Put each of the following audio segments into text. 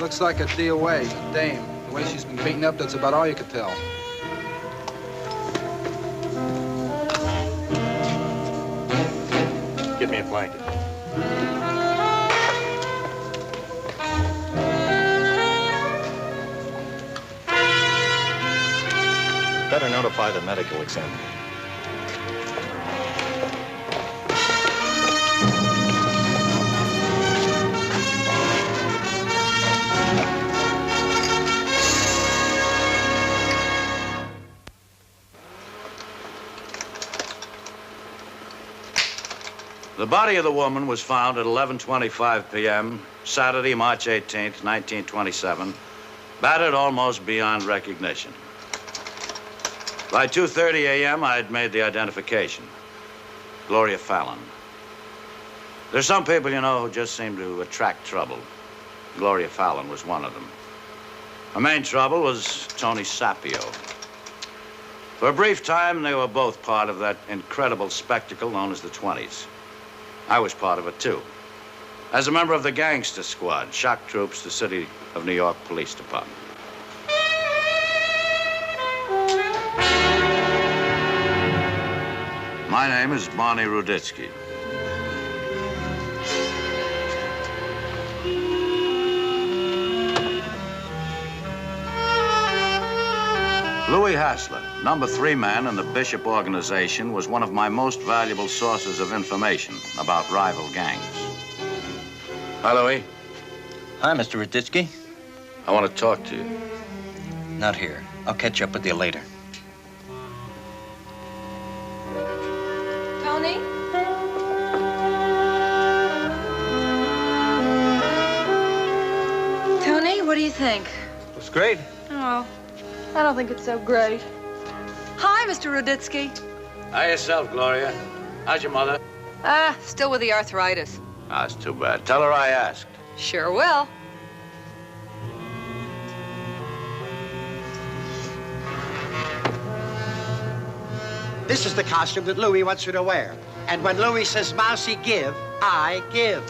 Looks like a DOA, dame. The way she's been beaten up, that's about all you could tell. Get me a blanket. Better notify the medical examiner. The body of the woman was found at 11:25 p.m., Saturday, March 18th, 1927, battered almost beyond recognition. By 2:30 a.m., I had made the identification. Gloria Fallon. There's some people, you know, who just seem to attract trouble. Gloria Fallon was one of them. Her main trouble was Tony Sapio. For a brief time, they were both part of that incredible spectacle known as the 20s. I was part of it, too. As a member of the gangster squad, shock troops, the City of New York Police Department. My name is Barney Ruditsky. Louis Hassler, number 3 man in the Bishop organization, was one of my most valuable sources of information about rival gangs. Hi, Louis. Hi, Mr. Ruditsky. I want to talk to you. Not here. I'll catch up with you later. Tony? Tony, what do you think? Looks great. Oh, I don't think it's so great. Hi, Mr. Ruditsky. Hi yourself, Gloria. How's your mother? Still with the arthritis. Ah, that's too bad. Tell her I asked. Sure will. This is the costume that Louis wants you to wear. And when Louis says, Mousy, give, I give.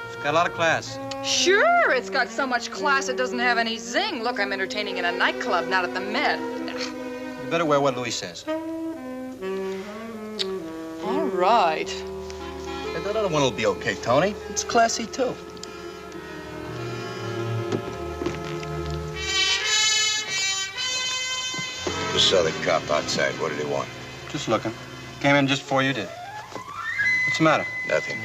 It's got a lot of class. Sure, it's got so much class it doesn't have any zing. Look, I'm entertaining in a nightclub, not at the Met. You better wear what Louis says. All right. Hey, that other one will be okay, Tony. It's classy, too. Just saw the cop outside. What did he want? Just looking. Came in just before you did. What's the matter? Nothing.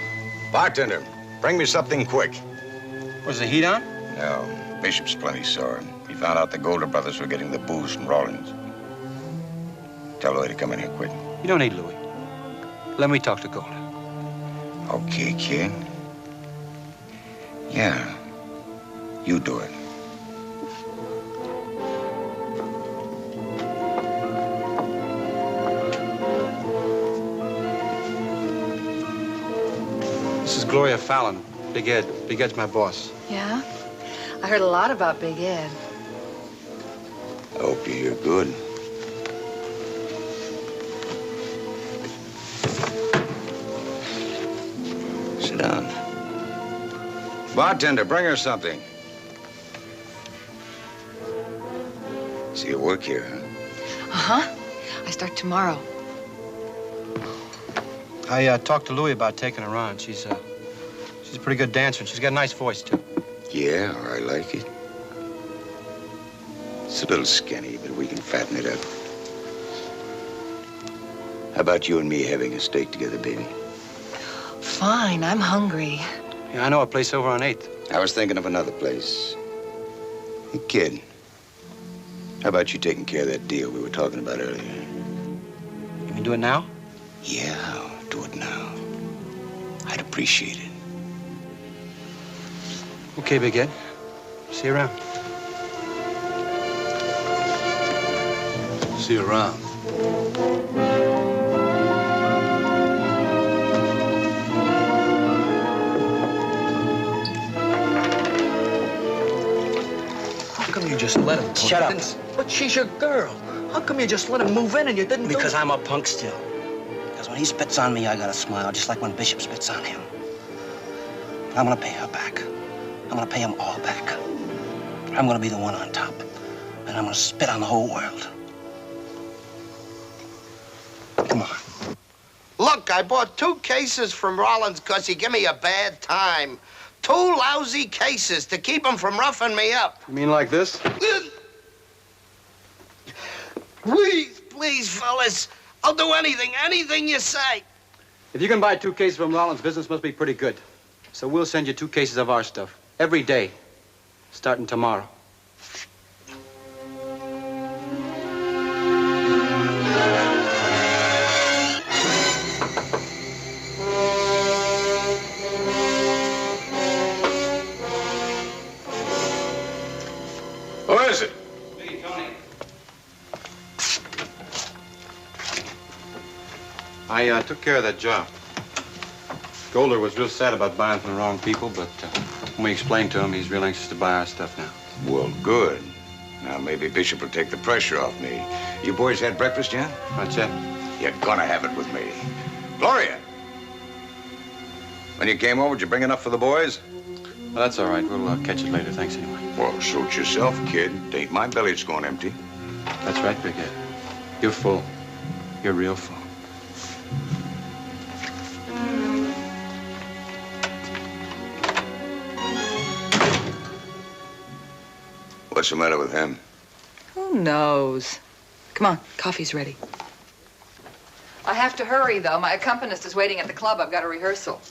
Bartender, bring me something quick. Was the heat on? No. Bishop's plenty sore. He found out the Golder brothers were getting the booze from Rawlins. Tell Louis to come in here quick. You don't need Louis. Let me talk to Golder. Okay, kid. Yeah. You do it. This is Gloria Fallon. Big Ed. Big Ed's my boss. Yeah? I heard a lot about Big Ed. I hope you hear good. Sit down. Bartender, bring her something. See you work here, huh? Uh-huh. I start tomorrow. I talked to Louis about taking her on. She's a pretty good dancer, and she's got a nice voice, too. Yeah, I like it. It's a little skinny, but we can fatten it up. How about you and me having a steak together, baby? Fine, I'm hungry. Yeah, I know a place over on 8th. I was thinking of another place. Hey, kid, how about you taking care of that deal we were talking about earlier? You can do it now? Yeah, I'll do it now. I'd appreciate it. Okay, Big Ed. See you around. See you around. How come you just let him? Shut up. But she's your girl. How come you just let him move in and you didn't Because do it? I'm a punk still. Because when he spits on me, I gotta smile, just like when Bishop spits on him. But I'm gonna pay her back. I'm gonna pay him all back. I'm gonna be the one on top. And I'm gonna spit on the whole world. Come on. Look, I bought 2 cases from Rollins because he gave me a bad time. 2 lousy cases to keep him from roughing me up. You mean like this? Please, please, fellas. I'll do anything you say. If you can buy 2 cases from Rollins, business must be pretty good. So we'll send you 2 cases of our stuff every day, starting tomorrow. Who is it? Me, Tony. I took care of that job. Golder was real sad about buying from the wrong people, but when we explained to him, he's real anxious to buy our stuff now. Well, good. Now, maybe Bishop will take the pressure off me. You boys had breakfast yet? Not yet. You're gonna have it with me. Gloria! When you came over, did you bring enough for the boys? Well, that's all right. We'll catch it later. Thanks anyway. Well, suit yourself, kid. It ain't my belly that's going empty. That's right, Big Ed. You're full. You're real full. What's the matter with him? Who knows? Come on, coffee's ready. I have to hurry, though. My accompanist is waiting at the club. I've got a rehearsal.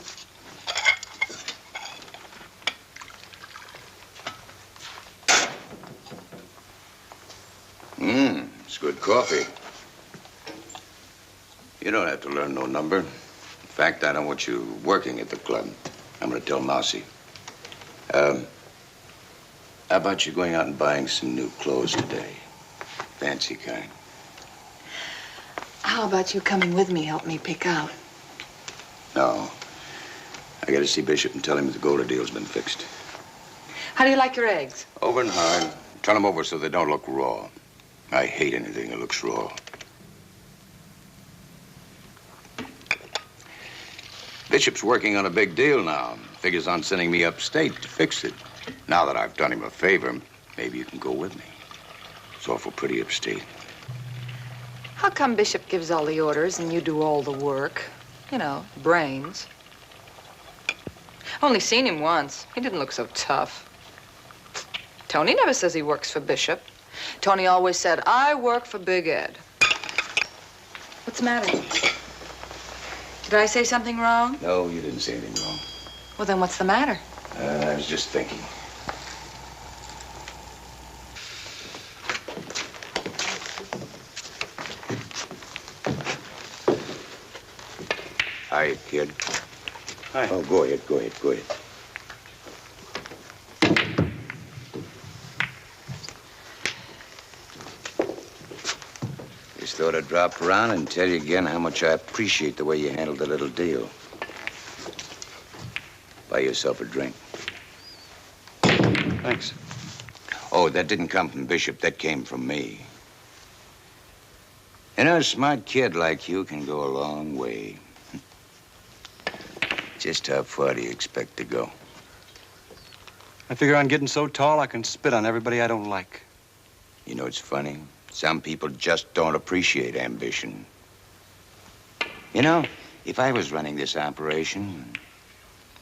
It's good coffee. You don't have to learn no number. In fact, I don't want you working at the club. I'm gonna tell Mousy. How about you going out and buying some new clothes today? Fancy kind. How about you coming with me, help me pick out? No. I gotta see Bishop and tell him the Golder deal's been fixed. How do you like your eggs? Over and hard. Turn them over so they don't look raw. I hate anything that looks raw. Bishop's working on a big deal now. Figures on sending me upstate to fix it. Now that I've done him a favor, maybe you can go with me. It's awful pretty upstate. How come Bishop gives all the orders and you do all the work? You know, brains. Only seen him once. He didn't look so tough. Tony never says he works for Bishop. Tony always said, I work for Big Ed. What's the matter? Did I say something wrong? No, you didn't say anything wrong. Well, then what's the matter? I was just thinking. Hi, kid. Hi. Oh, go ahead. Just thought I'd drop around and tell you again how much I appreciate the way you handled the little deal. Buy yourself a drink. Thanks. Oh, that didn't come from Bishop. That came from me. You know, a smart kid like you can go a long way. Just how far do you expect to go? I figure I'm getting so tall I can spit on everybody I don't like. You know, it's funny. Some people just don't appreciate ambition. You know, if I was running this operation,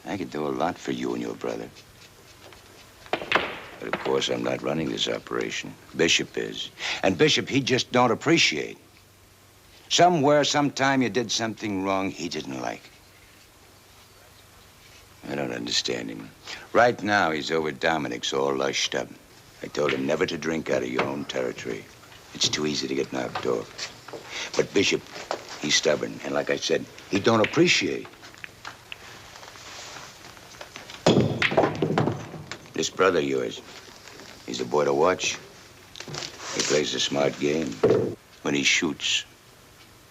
I could do a lot for you and your brother. But of course, I'm not running this operation. Bishop is. And Bishop, he just don't appreciate. Somewhere, sometime, you did something wrong he didn't like. I don't understand him. Right now, he's over at Dominic's all lushed up. I told him never to drink out of your own territory. It's too easy to get knocked off. But Bishop, he's stubborn. And like I said, he don't appreciate. This brother of yours, he's a boy to watch. He plays a smart game. When he shoots,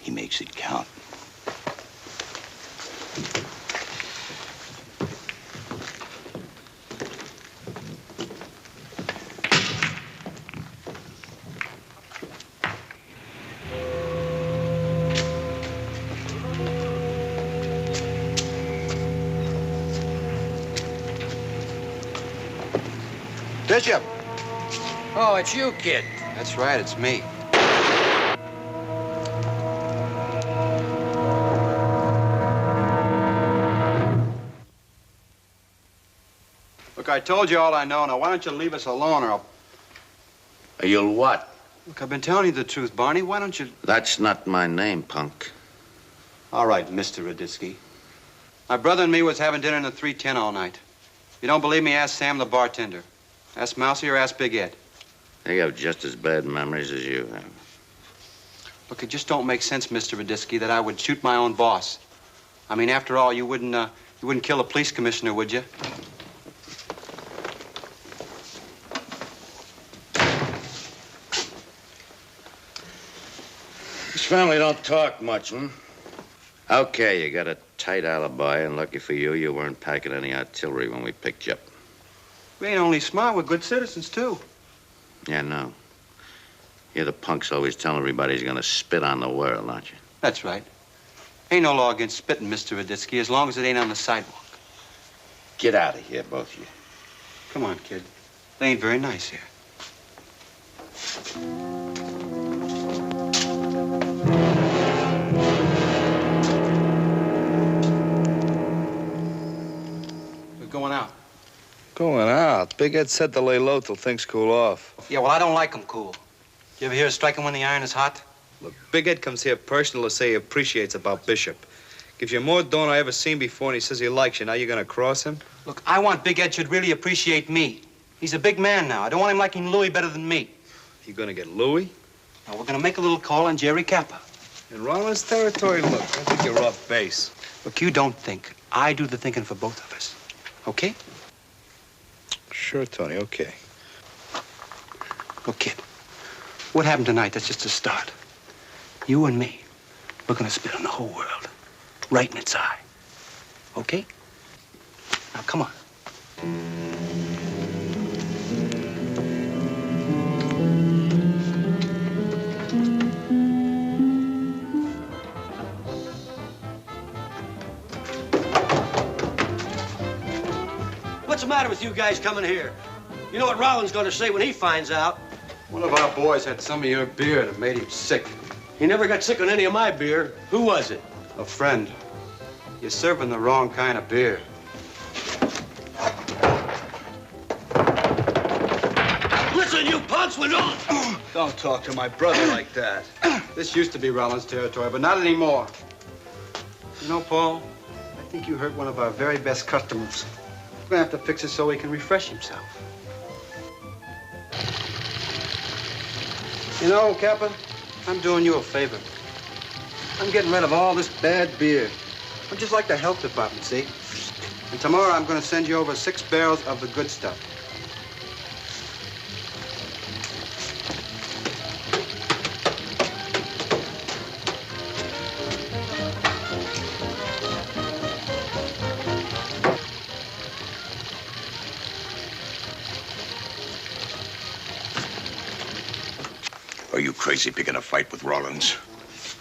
he makes it count. Bishop, Oh, it's you, kid. That's right, it's me. Look, I told you all I know. Now, why don't you leave us alone or I'll... You'll what? Look, I've been telling you the truth, Barney. Why don't you... That's not my name, punk. All right, Mr. Raditsky. My brother and me was having dinner in the 310 all night. If you don't believe me, ask Sam, the bartender. Ask Mousy or ask Big Ed. They have just as bad memories as you have. Look, it just don't make sense, Mr. Raditsky, that I would shoot my own boss. I mean, after all, you wouldn't kill a police commissioner, would you? This family don't talk much, hmm? Okay, you got a tight alibi, and lucky for you, you weren't packing any artillery when we picked you up. We ain't only smart, we're good citizens, too. Yeah, no. You're the punks always telling everybody he's gonna spit on the world, aren't you? That's right. Ain't no law against spitting, Mr. Raditsky, as long as it ain't on the sidewalk. Get out of here, both of you. Come on, kid. They ain't very nice here. We're going out. Going out? Big Ed said to lay low till things cool off. Yeah, well, I don't like 'em cool. You ever hear of striking when the iron is hot? Look, Big Ed comes here personal to say he appreciates about Bishop. Gives you more dough than I ever seen before, and he says he likes you. Now you're gonna cross him? Look, I want Big Ed should really appreciate me. He's a big man now. I don't want him liking Louis better than me. You gonna get Louis? Now, we're gonna make a little call on Jerry Kappa. In Rollins' territory? Look, I think you're off base. Look, you don't think. I do the thinking for both of us. Okay? Sure, Tony, okay. Look, kid, what happened tonight, that's just a start. You and me, we're gonna spit on the whole world. Right in its eye. Okay? Now, come on. What's the matter with you guys coming here? You know what Rollins gonna say when he finds out. One of our boys had some of your beer and it made him sick. He never got sick on any of my beer. Who was it? A friend. You're serving the wrong kind of beer. Listen, you punks, we don't... Don't talk to my brother like that. This used to be Rollins' territory, but not anymore. You know, Paul, I think you hurt one of our very best customers. We're gonna have to fix it so he can refresh himself. You know, Kappa, I'm doing you a favor. I'm getting rid of all this bad beer. I'm just like the health department, see? And tomorrow I'm gonna send you over 6 barrels of the good stuff. Are you crazy picking a fight with Rollins?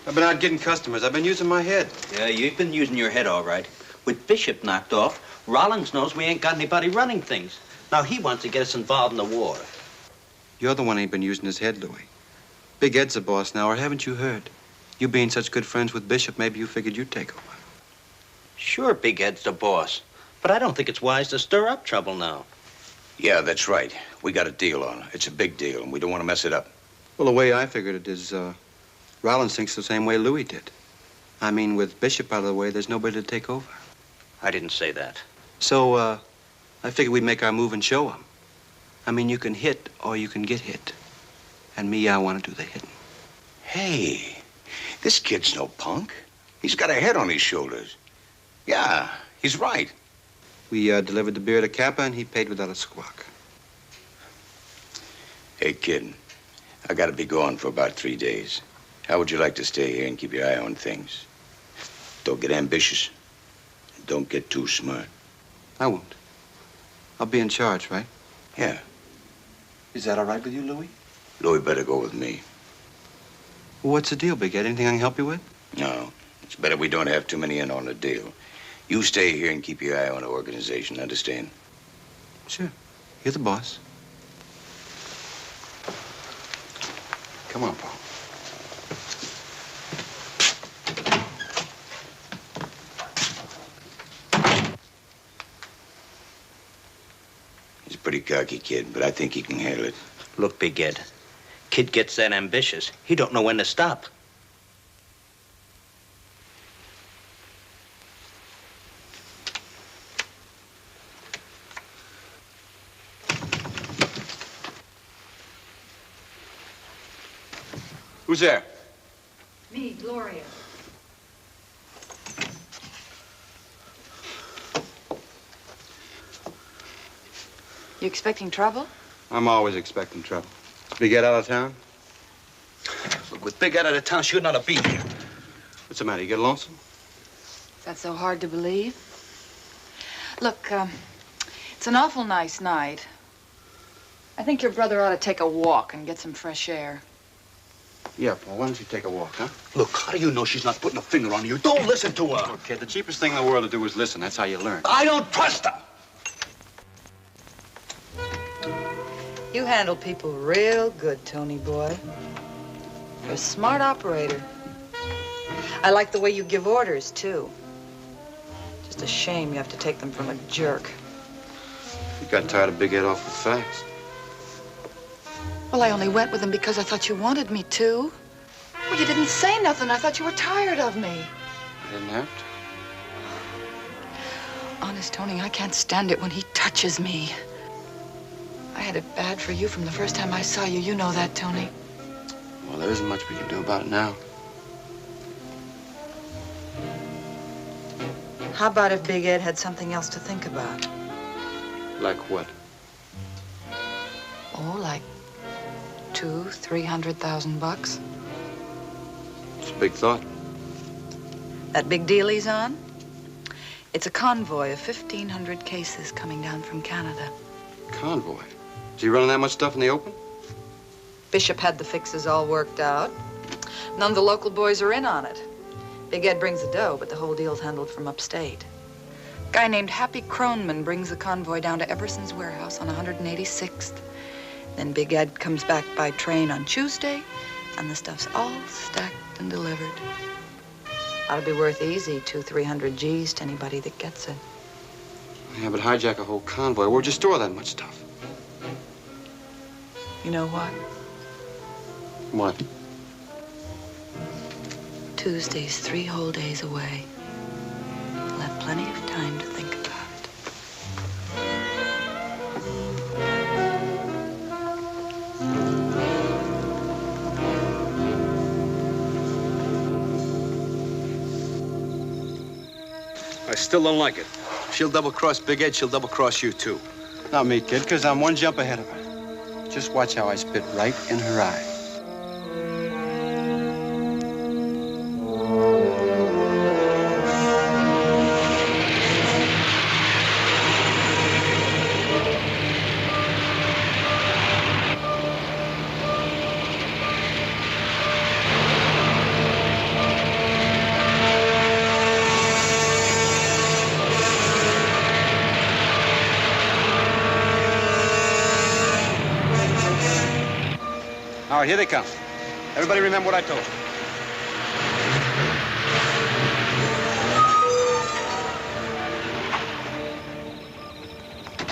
I've been out getting customers. I've been using my head. Yeah, you've been using your head all right. With Bishop knocked off, Rollins knows we ain't got anybody running things. Now he wants to get us involved in the war. You're the one who ain't been using his head, Louis. Big Ed's the boss now, or haven't you heard? You being such good friends with Bishop, maybe you figured you'd take over. Sure, Big Ed's the boss. But I don't think it's wise to stir up trouble now. Yeah, that's right. We got a deal on. It's a big deal, and we don't want to mess it up. Well, the way I figured it is, Rollins thinks the same way Louis did. I mean, with Bishop out of the way, there's nobody to take over. I didn't say that. So, I figured we'd make our move and show him. I mean, you can hit or you can get hit. And me, I want to do the hitting. Hey, this kid's no punk. He's got a head on his shoulders. Yeah, he's right. We delivered the beer to Kappa, and he paid without a squawk. Hey, kid, I gotta be gone for about 3 days. How would you like to stay here and keep your eye on things? Don't get ambitious. Don't get too smart. I won't. I'll be in charge, right? Yeah. Is that all right with you, Louis? Louis better go with me. Well, what's the deal, Big Ed? Anything I can help you with? No, it's better we don't have too many in on the deal. You stay here and keep your eye on the organization, understand? Sure. You're the boss. Come on, Paul. He's a pretty cocky kid, but I think he can handle it. Look, Big Ed. Kid gets that ambitious. He don't know when to stop. Who's there? Me, Gloria. You expecting trouble? I'm always expecting trouble. Is Big Ed out of town? Look, with Big Ed out of town, she ought not to be here. What's the matter? You get lonesome? Is that so hard to believe? Look, it's an awful nice night. I think your brother ought to take a walk and get some fresh air. Yeah, Paul, why don't you take a walk, huh? Look, how do you know she's not putting a finger on you? Don't listen to her. Look, kid, the cheapest thing in the world to do is listen. That's how you learn. I don't trust her. You handle people real good, Tony boy. You're a smart operator. I like the way you give orders, too. Just a shame you have to take them from a jerk. You got tired of Big Ed awful fast. Well, I only went with him because I thought you wanted me to. Well, you didn't say nothing. I thought you were tired of me. I didn't have to. Honest, Tony, I can't stand it when he touches me. I had it bad for you from the first time I saw you. You know that, Tony. Well, there isn't much we can do about it now. How about if Big Ed had something else to think about? Like what? Oh, like $200,000-300,000. It's a big thought. That big deal he's on? It's a convoy of 1,500 cases coming down from Canada. Convoy? Is he running that much stuff in the open? Bishop had the fixes all worked out. None of the local boys are in on it. Big Ed brings the dough, but the whole deal's handled from upstate. A guy named Happy Croneman brings the convoy down to Everson's warehouse on 186th. Then Big Ed comes back by train on Tuesday, and the stuff's all stacked and delivered. Ought to be worth easy 200-300 G's to anybody that gets it. Yeah, but hijack a whole convoy. Where'd you store that much stuff? You know what? What? Tuesday's 3 whole days away. You'll have plenty of time to think about I still don't like it. She'll double-cross Big Ed, she'll double-cross you, too. Not me, kid, because I'm one jump ahead of her. Just watch how I spit right in her eye. All right, here they come. Everybody remember what I told you.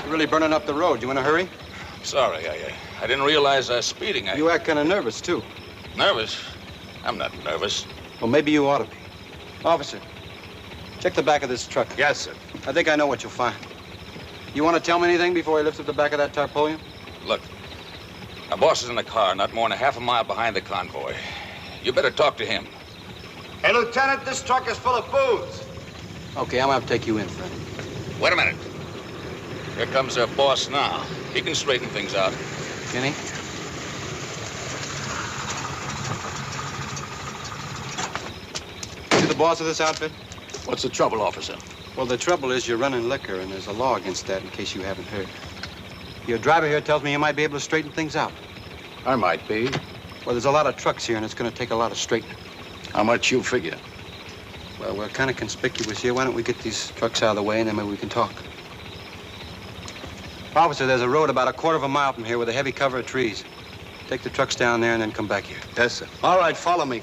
You're really burning up the road. You in a hurry? Sorry, I didn't realize I was speeding. You act kind of nervous, too. Nervous? I'm not nervous. Well, maybe you ought to be. Officer, check the back of this truck. Yes, sir. I think I know what you'll find. You want to tell me anything before he lifts up the back of that tarpaulin? Look, our boss is in the car, not more than a half a mile behind the convoy. You better talk to him. Hey, Lieutenant, this truck is full of booze. Okay, I'm going to take you in, Fred. Wait a minute. Here comes our boss now. He can straighten things out. Can he? You the boss of this outfit? What's the trouble, officer? Well, the trouble is you're running liquor, and there's a law against that in case you haven't heard. Your driver here tells me you might be able to straighten things out. I might be. Well, there's a lot of trucks here, and it's going to take a lot of straightening. How much you figure? Well, we're kind of conspicuous here. Why don't we get these trucks out of the way, and then maybe we can talk. Officer, there's a road about a quarter of a mile from here with a heavy cover of trees. Take the trucks down there and then come back here. Yes, sir. All right, follow me.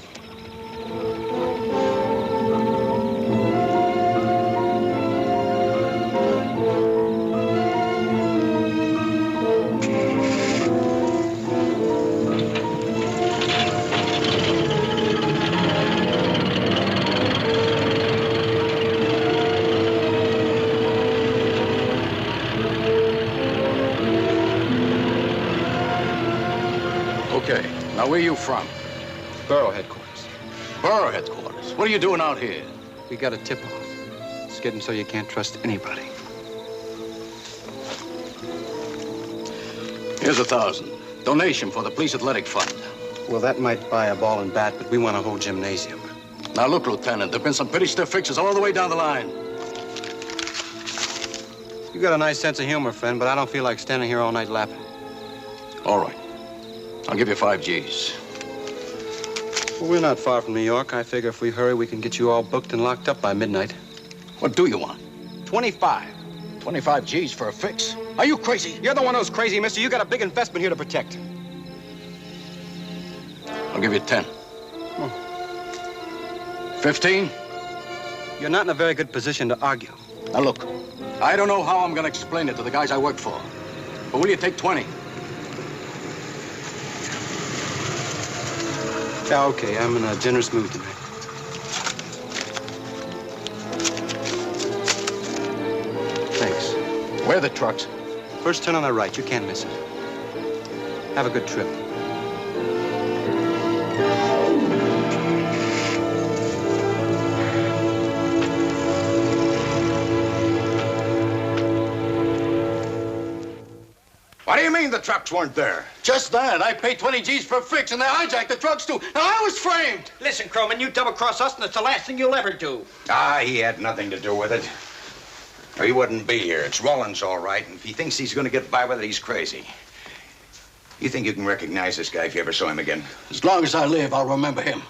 Okay, now where you from? Borough headquarters. Borough headquarters. What are you doing out here? We got a tip-off. It's getting so you can't trust anybody. Here's 1,000. Donation for the police athletic fund. Well, that might buy a ball and bat, but we want a whole gymnasium. Now look, Lieutenant, there've been some pretty stiff fixes all the way down the line. You got a nice sense of humor, friend, but I don't feel like standing here all night laughing. All right. I'll give you 5 G's. Well, we're not far from New York. I figure if we hurry, we can get you all booked and locked up by midnight. What do you want? 25. 25 G's for a fix? Are you crazy? You're the one who's crazy, mister. You got a big investment here to protect. I'll give you 10. 15? You're not in a very good position to argue. Now look, I don't know how I'm gonna explain it to the guys I work for. But will you take 20? Yeah, okay. I'm in a generous mood tonight. Thanks. Where are the trucks? First turn on the right. You can't miss it. Have a good trip. What do you mean the trucks weren't there? Just that. I paid 20 G's for a fix, and they hijacked the trucks, too. Now, I was framed. Listen, Croman, you double-cross us, and it's the last thing you'll ever do. Ah, he had nothing to do with it. Or he wouldn't be here. It's Rollins, all right, and if he thinks he's going to get by with it, he's crazy. You think you can recognize this guy if you ever saw him again? As long as I live, I'll remember him.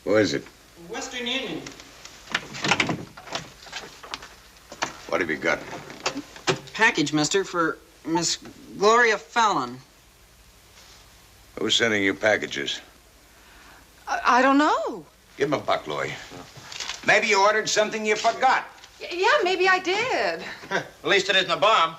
Who is it? Western Union. What have you got? Package, mister, for Miss Gloria Fallon. Who's sending you packages? I don't know. Give him a buck, Louie. Maybe you ordered something you forgot. Yeah, maybe I did. At least it isn't a bomb.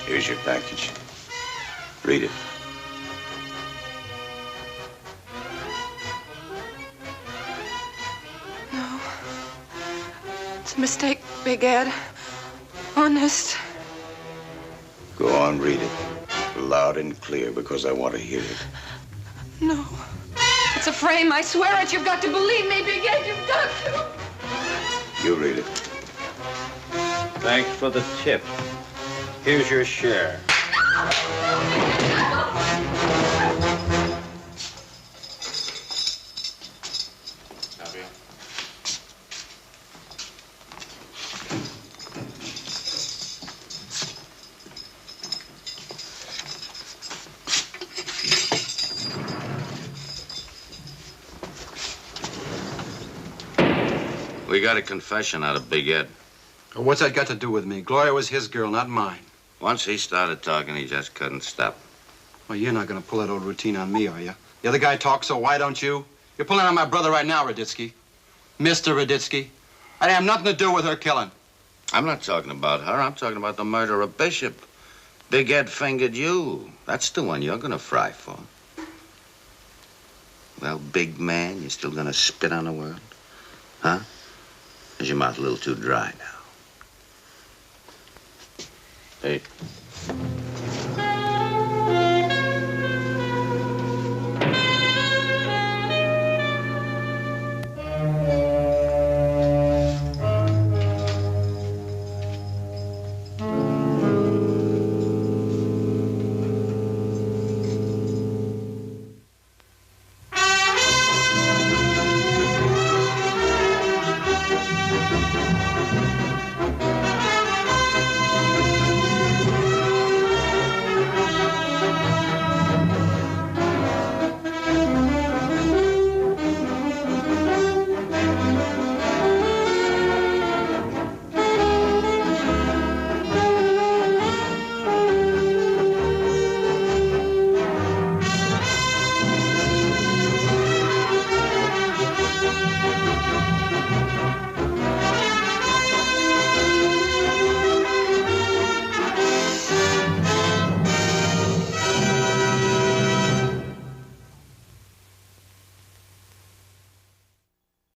Here's your package. Read it. No. It's a mistake, Big Ed. Honest. Go on, read it. Loud and clear, because I want to hear it. No. It's a frame. I swear it. You've got to believe me, Big Ed. You've got to. You read it. Thanks for the tip. Here's your share. We got a confession out of Big Ed. What's that got to do with me? Gloria was his girl, not mine. Once he started talking, he just couldn't stop. Well, you're not going to pull that old routine on me, are you? The other guy talks, so why don't you? You're pulling on my brother right now, Raditsky. Mr. Raditsky. I have nothing to do with her killing. I'm not talking about her. I'm talking about the murder of Bishop. Big Ed fingered you. That's the one you're going to fry for. Well, big man, you still going to spit on the world? Huh? Is your mouth a little too dry now? Hey.